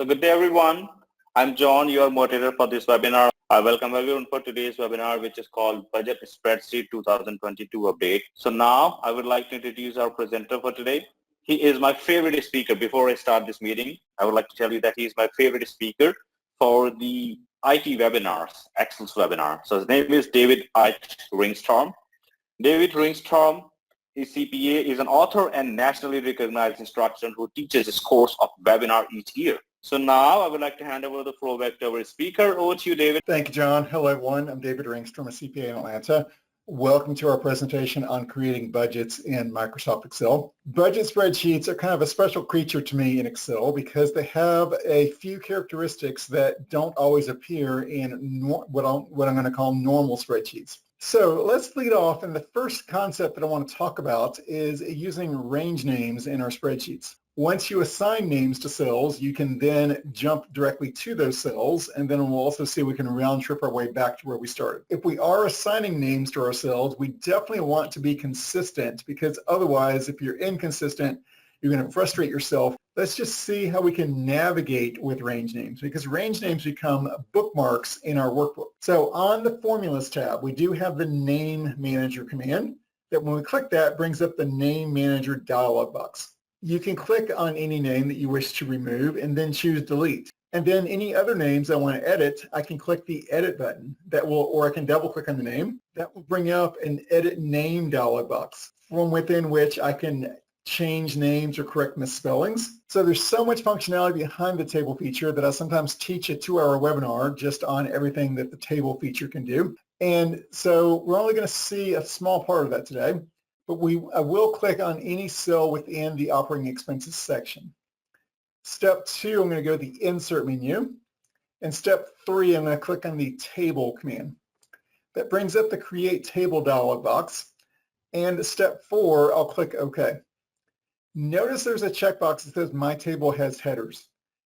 So good day, everyone. I'm John, your moderator for this webinar. I welcome everyone for today's webinar, which is called Budget Spreadsheet 2022 Update. So now I would like to introduce our presenter for today. He is my favorite speaker. Before I start this meeting, I would like to tell you that he is my favorite speaker for the IT webinars, Excel's webinar. So his name is David Ringstrom. David Ringstrom, his CPA, is an author and nationally recognized instructor who teaches his course of webinar each year. So now I would like to hand over the floor back to our speaker. Over to you, David. Thank you, John. Hello, everyone. I'm David Ringstrom, a CPA in Atlanta. Welcome to our presentation on creating budgets in Microsoft Excel. Budget spreadsheets are kind of a special creature to me in Excel because they have a few characteristics that don't always appear in what I'm going to call normal spreadsheets. So let's lead off, and the first concept that I want to talk about is using range names in our spreadsheets. Once you assign names to cells, you can then jump directly to those cells, and then we'll also see we can round trip our way back to where we started. If we are assigning names to our cells, we definitely want to be consistent, because otherwise, if you're inconsistent, you're going to frustrate yourself. Let's just see how we can navigate with range names, because range names become bookmarks in our workbook. So on the Formulas tab, we do have the Name Manager command that when we click that, brings up the Name Manager dialog box. You can click on any name that you wish to remove and then choose Delete. And then any other names I want to edit, I can click the Edit button or I can double click on the name. That will bring up an Edit Name dialog box from within which I can change names or correct misspellings. So there's so much functionality behind the table feature that I sometimes teach a 2-hour webinar just on everything that the table feature can do. And so we're only going to see a small part of that today, but I will click on any cell within the operating expenses section. Step 2, I'm going to go to the Insert menu. And step 3, I'm going to click on the Table command. That brings up the Create Table dialog box. And step 4, I'll click OK. Notice there's a checkbox that says My Table has headers.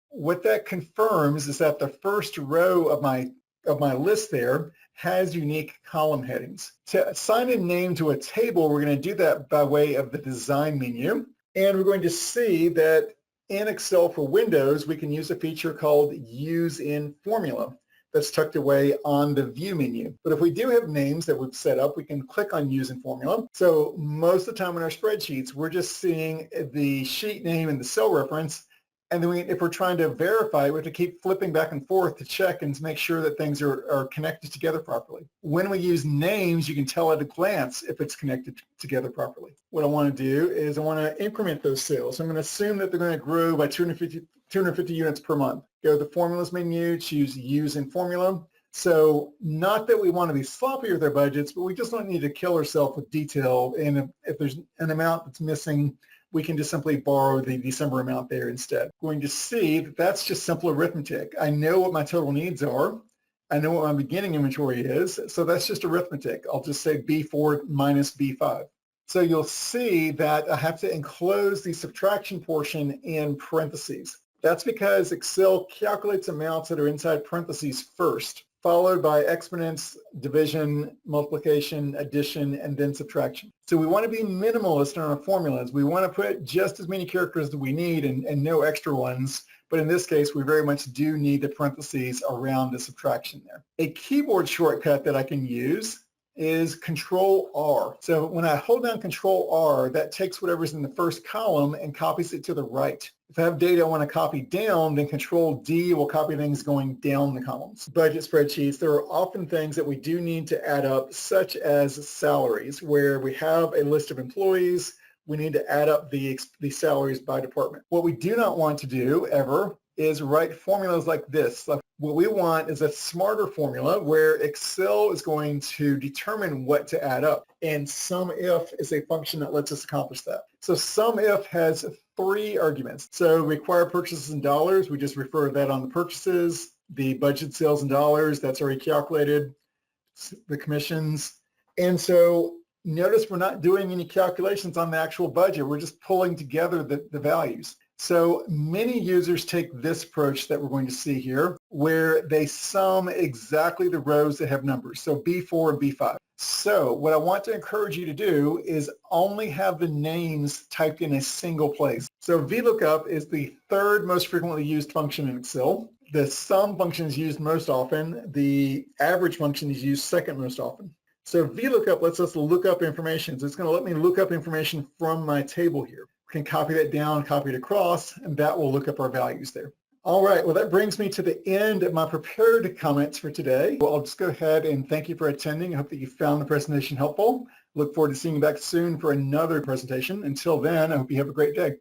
What that confirms is that the first row of my list there has unique column headings. To assign a name to a table, we're going to do that by way of the Design menu. And we're going to see that in Excel for Windows, we can use a feature called Use in Formula that's tucked away on the View menu. But if we do have names that we've set up, we can click on Use in Formula. So most of the time in our spreadsheets, we're just seeing the sheet name and the cell reference. And then if we're trying to verify, we have to keep flipping back and forth to check and to make sure that things are connected together properly. When we use names, you can tell at a glance if it's connected together properly. What I want to do is I want to increment those cells. I'm going to assume that they're going to grow by 250 units per month. Go to the Formulas menu, choose Use in Formula. So not that we want to be sloppy with our budgets, but we just don't need to kill ourselves with detail. And if there's an amount that's missing, we can just simply borrow the December amount there instead. We're going to see that that's just simple arithmetic. I know what my total needs are. I know what my beginning inventory is. So that's just arithmetic. I'll just say B4 minus B5. So you'll see that I have to enclose the subtraction portion in parentheses. That's because Excel calculates amounts that are inside parentheses first, followed by exponents, division, multiplication, addition, and then subtraction. So we want to be minimalist in our formulas. We want to put just as many characters as we need and no extra ones. But in this case, we very much do need the parentheses around the subtraction there. A keyboard shortcut that I can use is Control-R. So when I hold down Control-R, that takes whatever's in the first column and copies it to the right. If I have data I want to copy down, then Control-D will copy things going down the columns. Budget spreadsheets, there are often things that we do need to add up, such as salaries, where we have a list of employees, we need to add up the salaries by department. What we do not want to do ever is write formulas like this. What we want is a smarter formula where Excel is going to determine what to add up. And sumif is a function that lets us accomplish that. So sumif has 3 arguments. So required purchases in dollars, we just refer to that on the purchases. The budget sales in dollars, that's already calculated. The commissions. And so notice we're not doing any calculations on the actual budget. We're just pulling together the values. So many users take this approach that we're going to see here, where they sum exactly the rows that have numbers, so B4 and B5. So what I want to encourage you to do is only have the names typed in a single place. So vlookup is the third most frequently used function in Excel. The sum function is used most often. The average function is used second most often. So vlookup lets us look up information. So it's going to let me look up information from my table here. We can copy that down, copy it across, and that will look up our values there. All right, well, that brings me to the end of my prepared comments for today. Well, I'll just go ahead and thank you for attending. I hope that you found the presentation helpful. Look forward to seeing you back soon for another presentation. Until then, I hope you have a great day.